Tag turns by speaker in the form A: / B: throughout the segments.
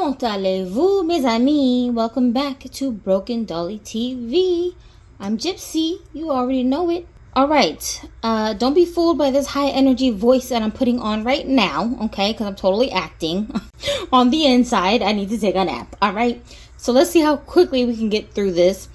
A: Comment allez-vous, mes amis? Welcome back to Broken Dolly TV. I'm Gypsy. You already know it. Alright, don't be fooled by this high energy voice that I'm putting on right now, okay? Because I'm totally acting. On the inside, I need to take a nap, alright? So let's see how quickly we can get through this.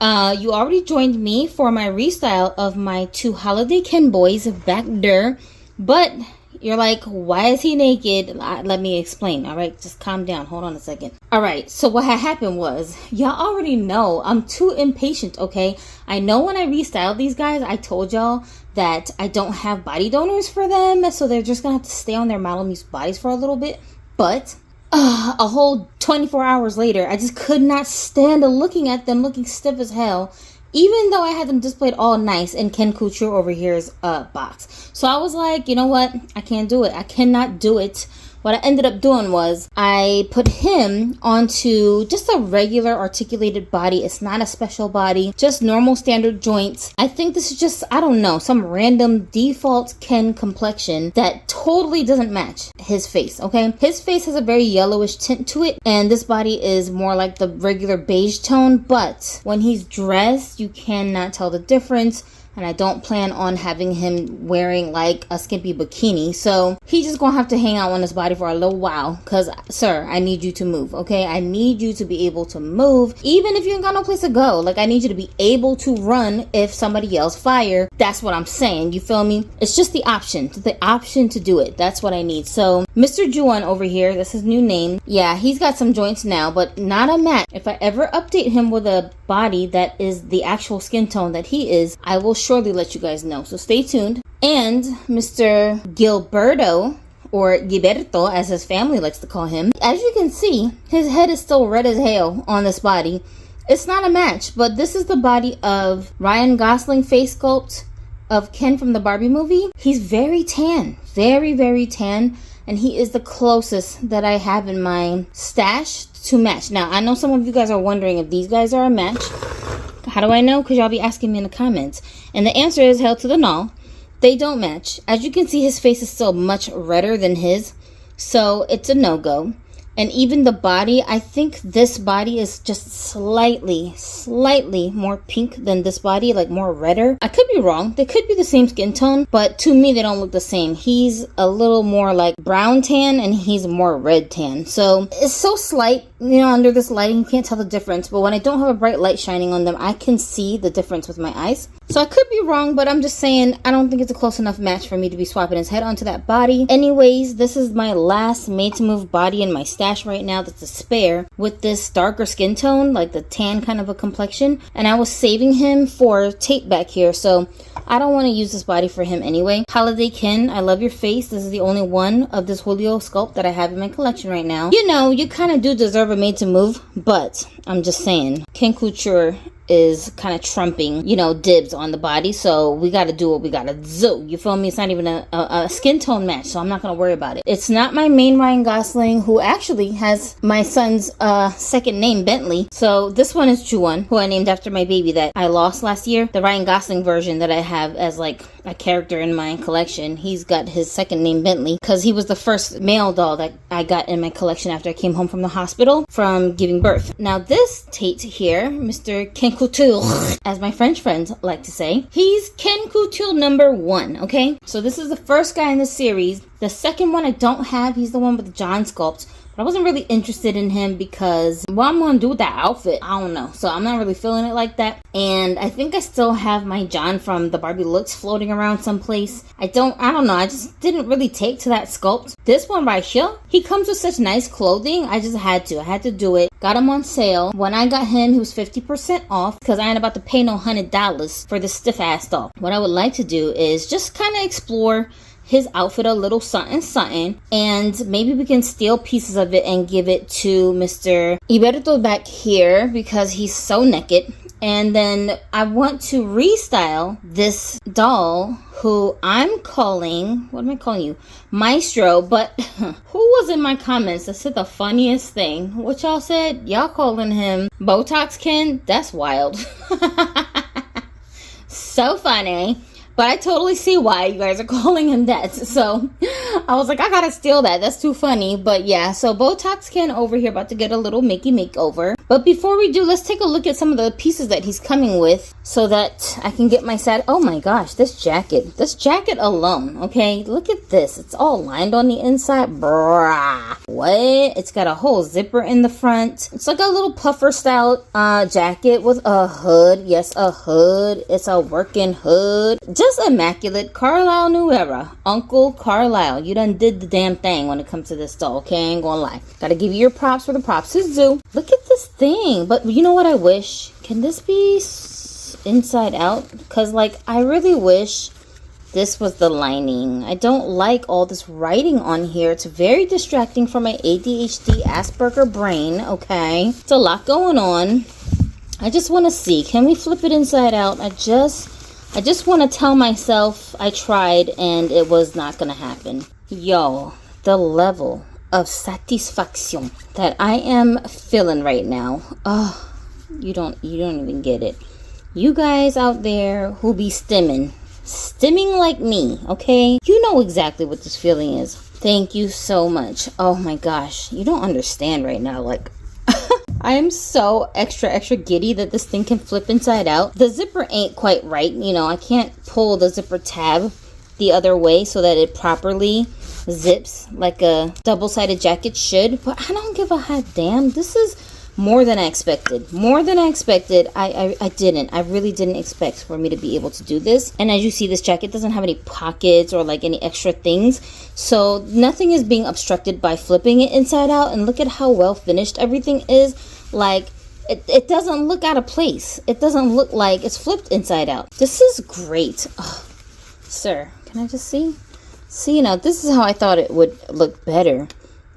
A: You already joined me for my restyle of my two holiday Ken boys back there. But you're like, why is he naked? Let me explain, alright? Just calm down. Hold on a second. Alright, so what had happened was, y'all already know I'm too impatient, okay? I know when I restyled these guys, I told y'all that I don't have body donors for them, so they're just gonna have to stay on their Malamute bodies for a little bit. But a whole 24 hours later, I just could not stand looking at them looking stiff as hell, even though I had them displayed all nice in Ken Kouture over here's box. So I was like, you know what? I can't do it. I cannot do it. What I ended up doing was I put him onto just a regular articulated body. It's not a special body, just normal standard joints. I think this is just, I don't know, some random default Ken complexion that totally doesn't match his face, okay? His face has a very yellowish tint to it, and this body is more like the regular beige tone, but when he's dressed, you cannot tell the difference. And I don't plan on having him wearing like a skimpy bikini. So he's just gonna have to hang out on his body for a little while. Cause sir, I need you to move, okay? I need you to be able to move. Even if you ain't got no place to go. Like I need you to be able to run if somebody yells fire. That's what I'm saying, you feel me? It's just the option to do it. That's what I need. So Mr. Juan over here, that's his new name. Yeah, he's got some joints now, but not a match. If I ever update him with a body that is the actual skin tone that he is, I will surely let you guys know. So stay tuned. And Mr. Gilberto, or Gilberto as his family likes to call him, as you can see, his head is still red as hell on this body. It's not a match, but this is the body of Ryan Gosling face sculpt of Ken from the Barbie movie. He's very tan, very, very tan. And he is the closest that I have in my stash to match. Now, I know some of you guys are wondering if these guys are a match. How do I know? Because y'all be asking me in the comments. And the answer is hell to the no. They don't match. As you can see, his face is still much redder than his. So it's a no-go. And even the body, I think this body is just slightly more pink than this body, like more redder. I could be wrong. They could be the same skin tone, but to me, they don't look the same. He's a little more like brown tan and he's more red tan. So it's so slight, you know, under this lighting, you can't tell the difference. But when I don't have a bright light shining on them, I can see the difference with my eyes. So I could be wrong, but I'm just saying, I don't think it's a close enough match for me to be swapping his head onto that body. Anyways, this is my last made to move body in my stash right now that's a spare with this darker skin tone, like the tan kind of a complexion. And I was saving him for tape back here, so I don't want to use this body for him anyway. Holiday Ken, I love your face. This is the only one of this Julio sculpt that I have in my collection right now. You know, you kind of do deserve a made to move, but I'm just saying, Ken Kouture is kind of trumping, you know, dibs on the body, so we got to do what we got to do. You feel me? It's not even a skin tone match, so I'm not going to worry about it. It's not my main Ryan Gosling, who actually has my son's second name, Bentley. So this one is Juan, who I named after my baby that I lost last year. The Ryan Gosling version that I have as like a character in my collection, he's got his second name, Bentley, because he was the first male doll that I got in my collection after I came home from the hospital from giving birth. Now this Tate here, Mr. Ken Kouture, as my French friends like to say, he's Ken Kouture number 1, okay? So this is the first guy in the series. The second one I don't have. He's the one with the John sculpt. But I wasn't really interested in him because what I'm going to do with that outfit, I don't know. So I'm not really feeling it like that. And I think I still have my John from the Barbie looks floating around someplace. I don't know. I just didn't really take to that sculpt. This one right here, he comes with such nice clothing. I just had to. I had to do it. Got him on sale. When I got him, he was 50% off because I ain't about to pay no $100 for this stiff ass doll. What I would like to do is just kind of explore his outfit a little something, and maybe we can steal pieces of it and give it to Mr. Gilberto back here because he's so naked. And then I want to restyle this doll who I'm calling, what am I calling you? Maestro. But who was in my comments that said the funniest thing? What y'all said? Y'all calling him Botox Ken? That's wild. So funny. But I totally see why you guys are calling him that. So I was like, I gotta steal that. That's too funny. But yeah, so Botox Ken over here about to get a little Mickey makeover. But before we do, let's take a look at some of the pieces that he's coming with so that I can get my set. Oh my gosh, this jacket alone, okay? Look at this. It's all lined on the inside. Bruh. What? It's got a whole zipper in the front. It's like a little puffer style jacket with a hood. Yes, a hood. It's a working hood. Just immaculate. Carlisle New Era. Uncle Carlisle. You done did the damn thing when it comes to this doll, okay? I ain't gonna lie. Gotta give you your props where the props is due. Look at this thing. But you know what I wish? Can this be inside out? Because, like, I really wish this was the lining. I don't like all this writing on here. It's very distracting for my ADHD Asperger brain, okay? It's a lot going on. I just want to see. Can we flip it inside out? I just want to tell myself I tried and it was not going to happen. Yo, the level of satisfaction that I am feeling right now. Oh, you don't even get it. You guys out there who be stimming like me, okay? You know exactly what this feeling is. Thank you so much. Oh my gosh, you don't understand right now. Like, I am so extra giddy that this thing can flip inside out. The zipper ain't quite right. You know, I can't pull the zipper tab the other way so that it properly zips like a double-sided jacket should. But I don't give a hot damn. This is more than I expected. More than I expected. I really didn't expect for me to be able to do this. And as you see, this jacket doesn't have any pockets or like any extra things. So nothing is being obstructed by flipping it inside out. And look at how well finished everything is. Like, it doesn't look out of place. It doesn't look like it's flipped inside out. This is great. Oh, sir, can I just see? See, now this is how I thought it would look better.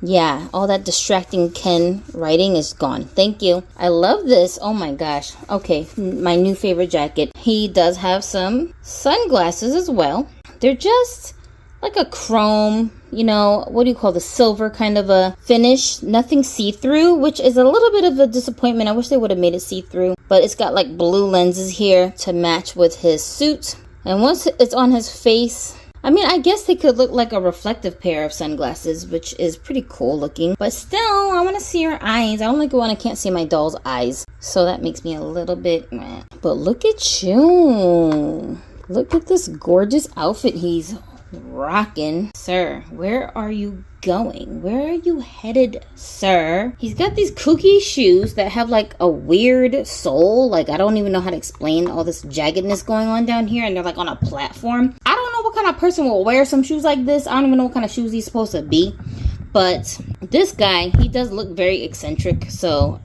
A: Yeah, all that distracting Ken writing is gone. Thank you. I love this. Oh my gosh. Okay, my new favorite jacket. He does have some sunglasses as well. They're just like a chrome, you know, what do you call the silver kind of a finish. Nothing see-through, which is a little bit of a disappointment. I wish they would have made it see-through. But it's got like blue lenses here to match with his suit. And once it's on his face, I mean, I guess they could look like a reflective pair of sunglasses, which is pretty cool looking. But still, I want to see her eyes. I don't like it when I can't see my doll's eyes. So that makes me a little bit meh. But look at you. Look at this gorgeous outfit he's rocking. Sir, where are you going? Where are you headed, sir? He's got these kooky shoes that have like a weird sole. Like, I don't even know how to explain all this jaggedness going on down here. And they're like on a platform. I don't know what kind of person will wear some shoes like this. I don't even know what kind of shoes he's supposed to be. But this guy, he does look very eccentric. So,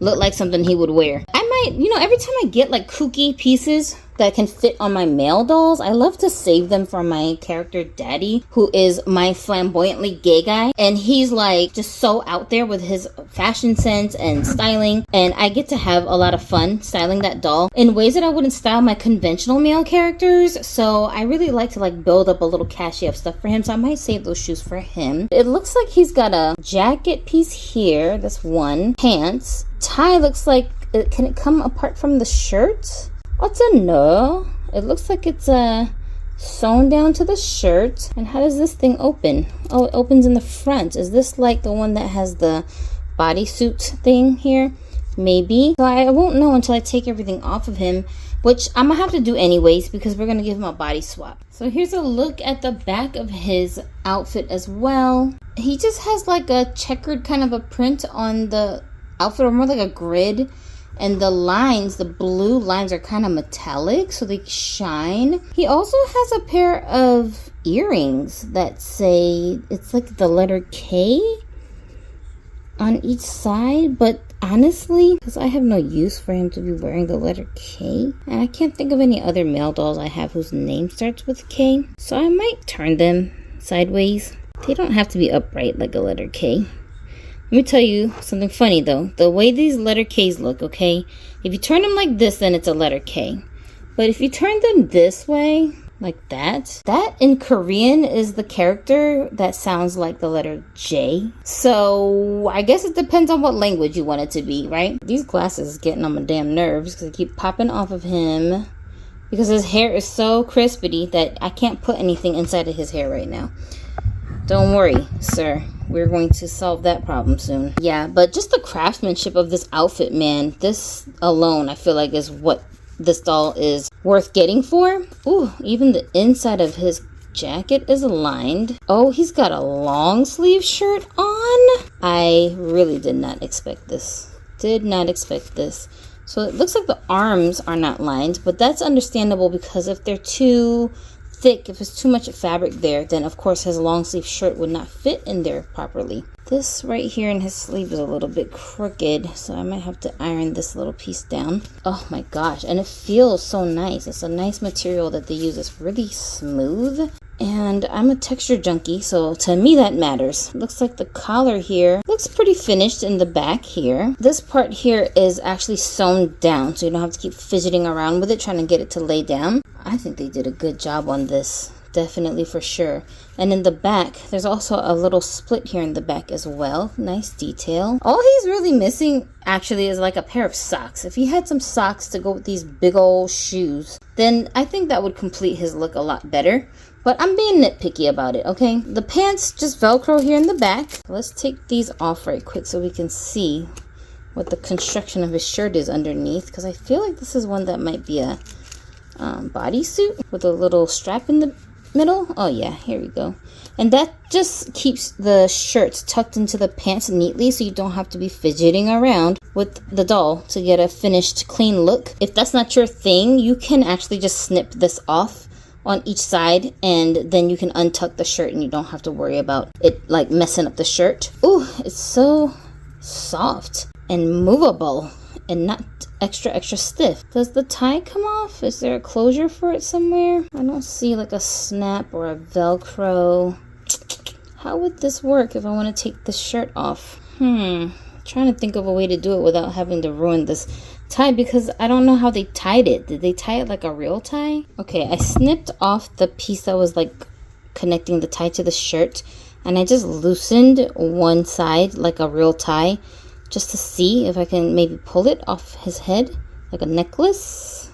A: look like something he would wear. I might, you know, every time I get like kooky pieces that can fit on my male dolls, I love to save them for my character Daddy, who is my flamboyantly gay guy. And he's like just so out there with his fashion sense and styling. And I get to have a lot of fun styling that doll in ways that I wouldn't style my conventional male characters. So I really like to like build up a little cachet of stuff for him. So I might save those shoes for him. It looks like he's got a jacket piece here. That's one. Pants. Tie looks like, can it come apart from the shirt? What's a no? It looks like it's sewn down to the shirt. And how does this thing open? Oh, it opens in the front. Is this like the one that has the bodysuit thing here? Maybe. So I won't know until I take everything off of him, which I'm gonna have to do anyways because we're gonna give him a body swap. So here's a look at the back of his outfit as well. He just has like a checkered kind of a print on the outfit, or more like a grid. And the lines, the blue lines are kind of metallic, so they shine. He also has a pair of earrings that say, it's like the letter K on each side. But honestly, because I have no use for him to be wearing the letter K. And I can't think of any other male dolls I have whose name starts with K. So I might turn them sideways. They don't have to be upright like a letter K. Let me tell you something funny though. The way these letter K's look, okay? If you turn them like this, then it's a letter K. But if you turn them this way, like that in Korean is the character that sounds like the letter J. So I guess it depends on what language you want it to be, right? These glasses are getting on my damn nerves because they keep popping off of him. because his hair is so crispity that I can't put anything inside of his hair right now. Don't worry, sir. We're going to solve that problem soon. Yeah, but just the craftsmanship of this outfit, man. This alone, I feel like, is what this doll is worth getting for. Ooh, even the inside of his jacket is aligned. Oh, he's got a long sleeve shirt on. I really did not expect this. Did not expect this. So it looks like the arms are not lined, but that's understandable because if they're too thick, if it's too much fabric there, then of course his long sleeve shirt would not fit in there properly. This right here in his sleeve is a little bit crooked, so I might have to iron this little piece down. Oh my gosh, and it feels so nice. It's a nice material that they use. It's really smooth. And I'm a texture junkie, so to me that matters. Looks like the collar here looks pretty finished in the back here. This part here is actually sewn down, so you don't have to keep fidgeting around with it trying to get it to lay down. I think they did a good job on this, definitely, for sure. And in the back, there's also a little split here in the back as well. Nice detail. All he's really missing actually is like a pair of socks. If he had some socks to go with these big old shoes, then I think that would complete his look a lot better. But I'm being nitpicky about it, okay? The pants just Velcro here in the back. Let's take these off right quick so we can see what the construction of his shirt is underneath, because I feel like this is one that might be a bodysuit with a little strap in the middle. Oh yeah, here we go. And that just keeps the shirts tucked into the pants neatly, so you don't have to be fidgeting around with the doll to get a finished clean look. If that's not your thing, you can actually just snip this off on each side, and then you can untuck the shirt and you don't have to worry about it like messing up the shirt. Ooh, it's so soft and movable and not extra stiff. Does the tie come off? Is there a closure for it somewhere? I don't see like a snap or a Velcro. How would this work if I want to take the shirt off? Trying to think of a way to do it without having to ruin this tie, because I don't know how they tied it. Did they tie it like a real tie? Okay, I snipped off the piece that was like connecting the tie to the shirt, and I just loosened one side like a real tie just to see if I can maybe pull it off his head like a necklace.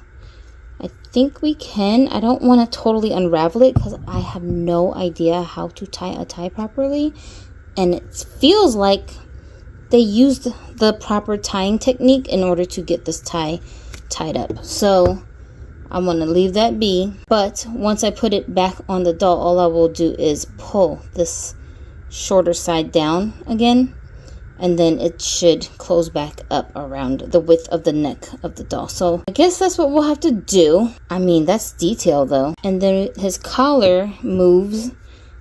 A: I think we can. I don't want to totally unravel it because I have no idea how to tie a tie properly, and it feels like they used the proper tying technique in order to get this tie tied up. So I'm going to leave that be. But once I put it back on the doll, all I will do is pull this shorter side down again. And then it should close back up around the width of the neck of the doll. So I guess that's what we'll have to do. I mean, that's detail though. And then his collar moves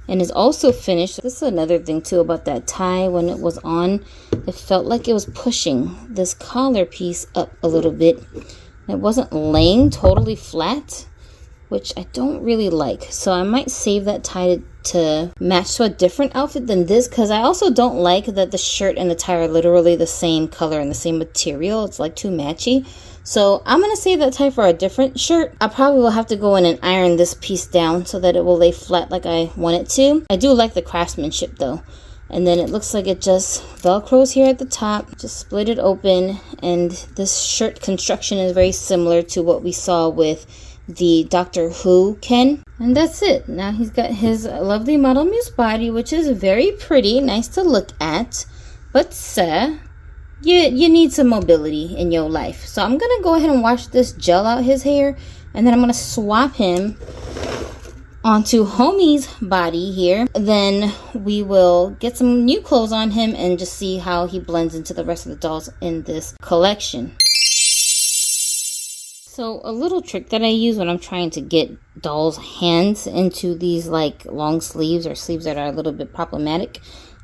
A: and is also finished. This is another thing too about that tie. When it was on, it felt like it was pushing this collar piece up a little bit. It wasn't laying totally flat, which I don't really like. So I might save that tie to match to a different outfit than this, because I also don't like that the shirt and the tie are literally the same color and the same material. It's like too matchy. So I'm going to save that tie for a different shirt. I probably will have to go in and iron this piece down so that it will lay flat like I want it to. I do like the craftsmanship though. And then it looks like it just Velcros here at the top. Just split it open. And this shirt construction is very similar to what we saw with the Doctor Who Ken. And that's it. Now he's got his lovely Model Muse body, which is very pretty. Nice to look at. But you need some mobility in your life. So I'm going to go ahead and wash this gel out his hair. And then I'm going to swap him onto Homie's body here. Then we will get some new clothes on him and just see how he blends into the rest of the dolls in this collection. So a little trick that I use when I'm trying to get dolls' hands into these like long sleeves or sleeves that are a little bit problematic,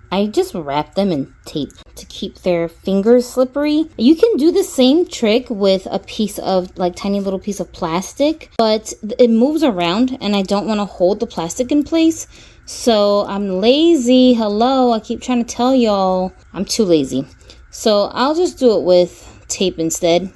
A: I just wrap them in tape to keep their fingers slippery. You can do the same trick with a piece of like tiny little piece of plastic, but it moves around and I don't want to hold the plastic in place. So I'm lazy. Hello, I keep trying to tell y'all I'm too lazy. So I'll just do it with tape instead.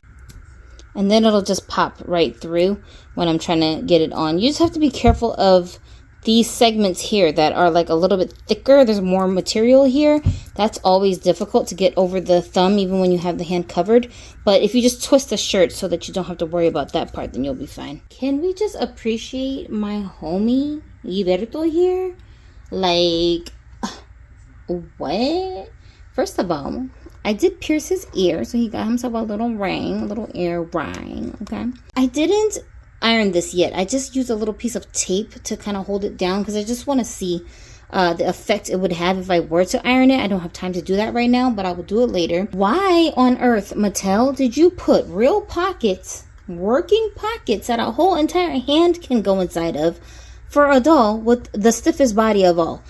A: And then it'll just pop right through when I'm trying to get it on. You just have to be careful of these segments here that are like a little bit thicker, there's more material here. That's always difficult to get over the thumb, even when you have the hand covered. But if you just twist the shirt so that you don't have to worry about that part, then you'll be fine. Can we just appreciate my homie Gilberto here? Like, what? First of all, I did pierce his ear, so he got himself a little ring, a little ear ring, okay? I didn't iron this yet. I just used a little piece of tape to kind of hold it down because I just want to see the effect it would have if I were to iron it. I don't have time to do that right now, but I will do it later. Why on earth, Mattel, did you put real pockets, working pockets that a whole entire hand can go inside of for a doll with the stiffest body of all?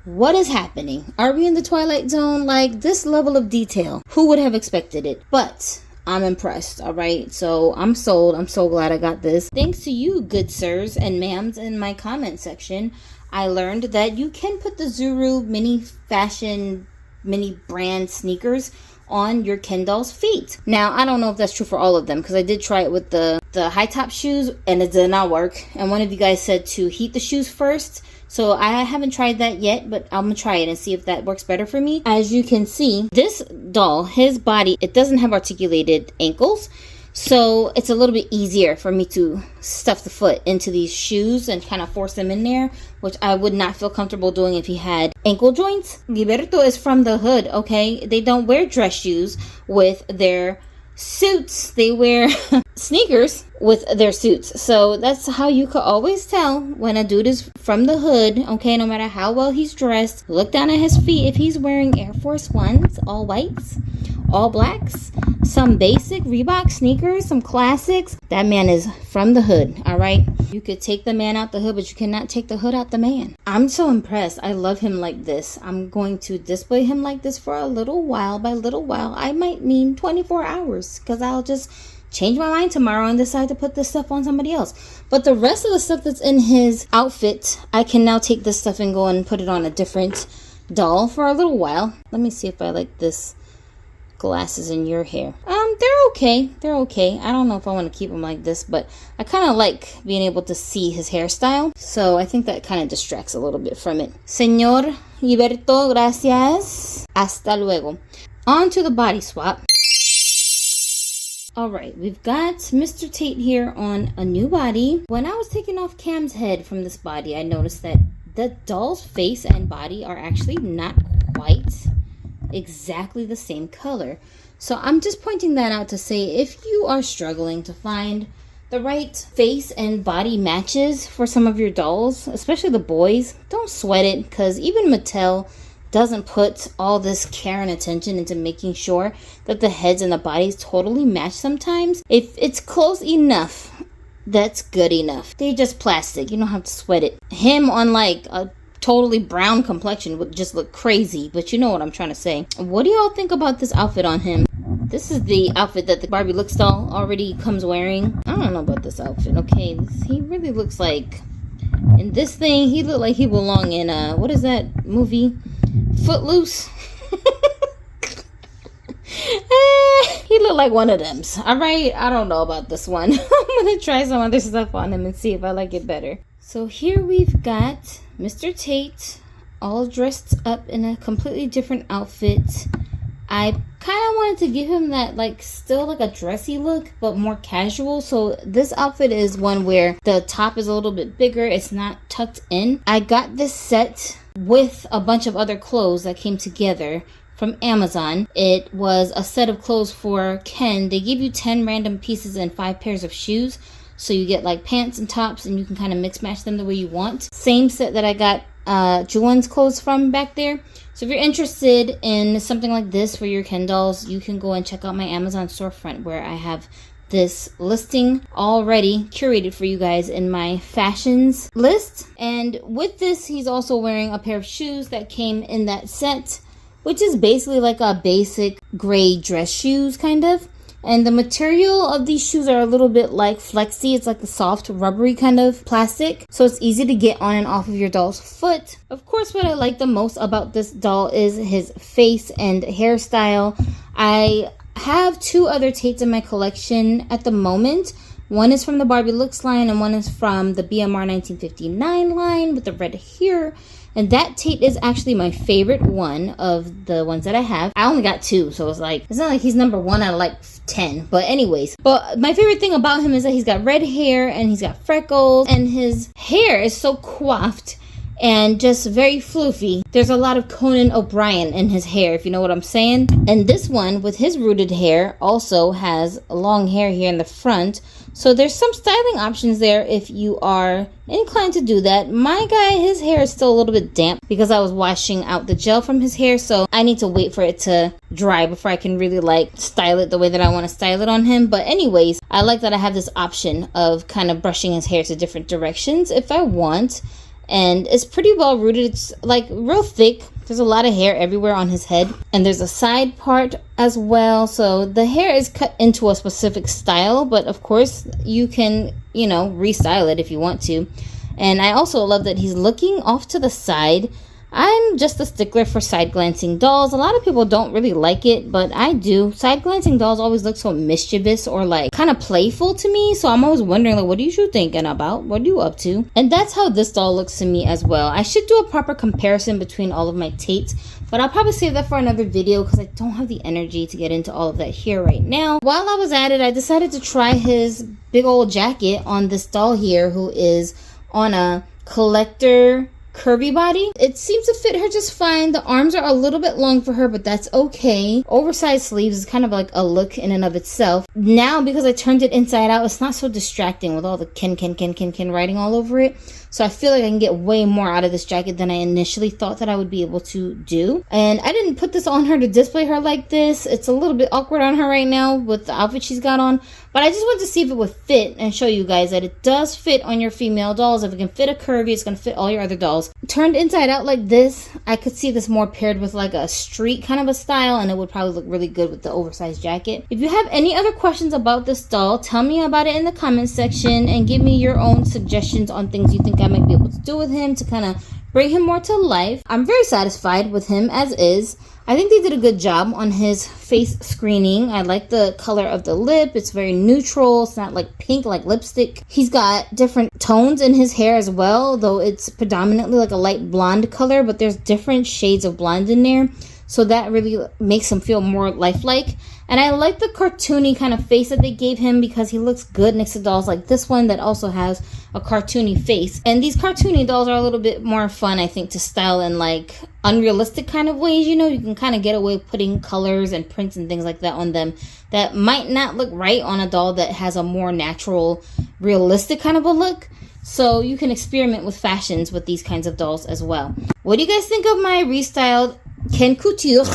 A: What is happening? Are we in the Twilight Zone? Like, this level of detail, who would have expected it? But I'm impressed, all right? So I'm sold. I'm so glad I got this. Thanks to you, good sirs and ma'ams, in my comment section, I learned that you can put the Zuru mini fashion, mini brand sneakers on your Ken doll's feet. Now, I don't know if that's true for all of them because I did try it with the high top shoes and it did not work. And one of you guys said to heat the shoes first. So I haven't tried that yet, but I'm gonna try it and see if that works better for me. As you can see, this doll, his body, it doesn't have articulated ankles. So it's a little bit easier for me to stuff the foot into these shoes and kind of force them in there, which I would not feel comfortable doing if he had ankle joints. Gilberto is from the hood, okay? They don't wear dress shoes with their suits. They wear sneakers with their suits. So that's how you could always tell when a dude is from the hood, okay? No matter how well he's dressed, look down at his feet. If he's wearing Air Force Ones, all whites, all blacks, some basic Reebok sneakers, some classics, that man is from the hood, all right? You could take the man out the hood, but you cannot take the hood out the man. I'm so impressed. I love him like this. I'm going to display him like this for a little while. By little while, I might mean 24 hours because I'll just change my mind tomorrow and decide to put this stuff on somebody else. But the rest of the stuff that's in his outfit, I can now take this stuff and go and put it on a different doll for a little while. Let me see if I like this glasses in your hair. They're okay. They're okay. I don't know if I want to keep them like this, but I kind of like being able to see his hairstyle. So I think that kind of distracts a little bit from it. Señor Gilberto, gracias. Hasta luego. On to the body swap. Alright, we've got Mr. Tate here on a new body. When I was taking off Cam's head from this body, I noticed that the doll's face and body are actually not quite exactly the same color. So I'm just pointing that out to say if you are struggling to find the right face and body matches for some of your dolls, especially the boys, don't sweat it, because even Mattel doesn't put all this care and attention into making sure that the heads and the bodies totally match sometimes. If it's close enough, that's good enough. They're just plastic. You don't have to sweat it. Him on like a totally brown complexion would just look crazy, but you know what I'm trying to say. What do y'all think about this outfit on him? This is the outfit that the Barbie Looks doll already comes wearing. I don't know about this outfit, okay? He really looks like, in this thing, he looked like he belonged in, what is that movie? Footloose? He looked like one of them. Alright, I don't know about this one. I'm gonna try some other stuff on him and see if I like it better. So here we've got Mr. Tate all dressed up in a completely different outfit. I kind of wanted to give him that like still like a dressy look but more casual. So this outfit is one where the top is a little bit bigger. It's not tucked in. I got this set with a bunch of other clothes that came together from Amazon. It was a set of clothes for Ken. They give you 10 random pieces and 5 pairs of shoes. So you get like pants and tops and you can kind of mix match them the way you want. Same set that I got Juwan's clothes from back there. So if you're interested in something like this for your Ken dolls, you can go and check out my Amazon storefront where I have this listing already curated for you guys in my fashions list. And with this, he's also wearing a pair of shoes that came in that set, which is basically like a basic gray dress shoes kind of. And the material of these shoes are a little bit like flexy. It's like the soft rubbery kind of plastic. So it's easy to get on and off of your doll's foot. Of course, what I like the most about this doll is his face and hairstyle. I have 2 other Tates in my collection at the moment, One is from the Barbie Looks line and one is from the BMR 1959 line with the red hair. And that Tate is actually my favorite one of the ones that I have. I only got 2, so it's not like he's number 1 out of like 10. But anyways, but my favorite thing about him is that he's got red hair and he's got freckles and his hair is so coiffed and just very floofy. There's a lot of Conan O'Brien in his hair, if you know what I'm saying. And this one with his rooted hair also has long hair here in the front. So there's some styling options there if you are inclined to do that. My guy, his hair is still a little bit damp because I was washing out the gel from his hair. So I need to wait for it to dry before I can really like style it the way that I want to style it on him. But anyways, I like that I have this option of kind of brushing his hair to different directions if I want. And it's pretty well rooted. It's like real thick. There's a lot of hair everywhere on his head. And there's a side part as well. So the hair is cut into a specific style. But of course, you can, restyle it if you want to. And I also love that he's looking off to the side. I'm just a stickler for side glancing dolls. A lot of people don't really like it, but I do. Side glancing dolls always look so mischievous or like kind of playful to me. So I'm always wondering, like, what are you thinking about? What are you up to? And that's how this doll looks to me as well. I should do a proper comparison between all of my Tates, but I'll probably save that for another video because I don't have the energy to get into all of that here right now. While I was at it, I decided to try his big old jacket on this doll here who is on a collector curvy body. It seems to fit her just fine. The arms are a little bit long for her, but that's okay. Oversized sleeves is kind of like a look in and of itself. Now, because I turned it inside out, it's not so distracting with all the Ken writing all over it. So I feel like I can get way more out of this jacket than I initially thought that I would be able to do. And I didn't put this on her to display her like this. It's a little bit awkward on her right now with the outfit she's got on. But I just wanted to see if it would fit and show you guys that it does fit on your female dolls. If it can fit a curvy, it's going to fit all your other dolls. Turned inside out like this, I could see this more paired with like a street kind of a style, and it would probably look really good with the oversized jacket. If you have any other questions about this doll, tell me about it in the comment section and give me your own suggestions on things you think I might be able to do with him to kind of bring him more to life. I'm very satisfied with him as is. I think they did a good job on his face screening. I like the color of the lip. It's very neutral. It's not like pink like lipstick. He's got different tones in his hair as well, though it's predominantly like a light blonde color, but there's different shades of blonde in there. So that really makes him feel more lifelike. And I like the cartoony kind of face that they gave him because he looks good next to dolls like this one that also has a cartoony face. And these cartoony dolls are a little bit more fun, I think, to style in like unrealistic kind of ways. You can kind of get away with putting colors and prints and things like that on them that might not look right on a doll that has a more natural, realistic kind of a look. So you can experiment with fashions with these kinds of dolls as well. What do you guys think of my restyled Ken Kouture?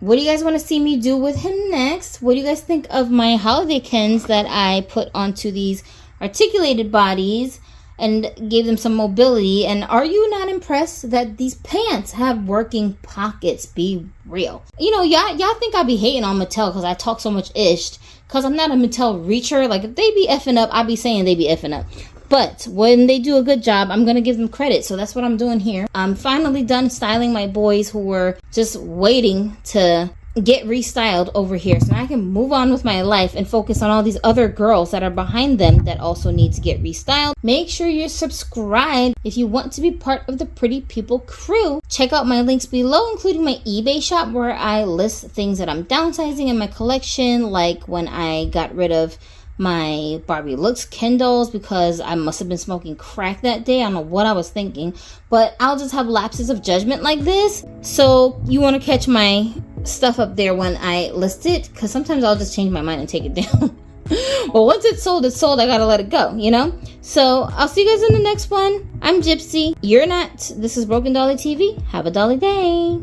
A: What do you guys want to see me do with him next? What do you guys think of my holiday Kens that I put onto these articulated bodies and gave them some mobility? And are you not impressed that these pants have working pockets? Be real. Y'all think I be hating on Mattel because I talk so much ish because I'm not a Mattel reacher. Like, if they be effing up, I be saying they be effing up. But when they do a good job, I'm going to give them credit. So that's what I'm doing here. I'm finally done styling my boys who were just waiting to get restyled over here. So now I can move on with my life and focus on all these other girls that are behind them that also need to get restyled. Make sure you're subscribed if you want to be part of the Pretty People crew. Check out my links below, including my eBay shop where I list things that I'm downsizing in my collection, like when I got rid of my Barbie Looks Ken dolls because I must have been smoking crack that day. I don't know what I was thinking, but I'll just have lapses of judgment like this. So you want to catch my stuff up there when I list it, because sometimes I'll just change my mind and take it down. But once it's sold, I gotta let it go, So I'll see you guys in the next one. I'm Gypsy. You're not. This is Broken Dolly TV. Have a dolly day.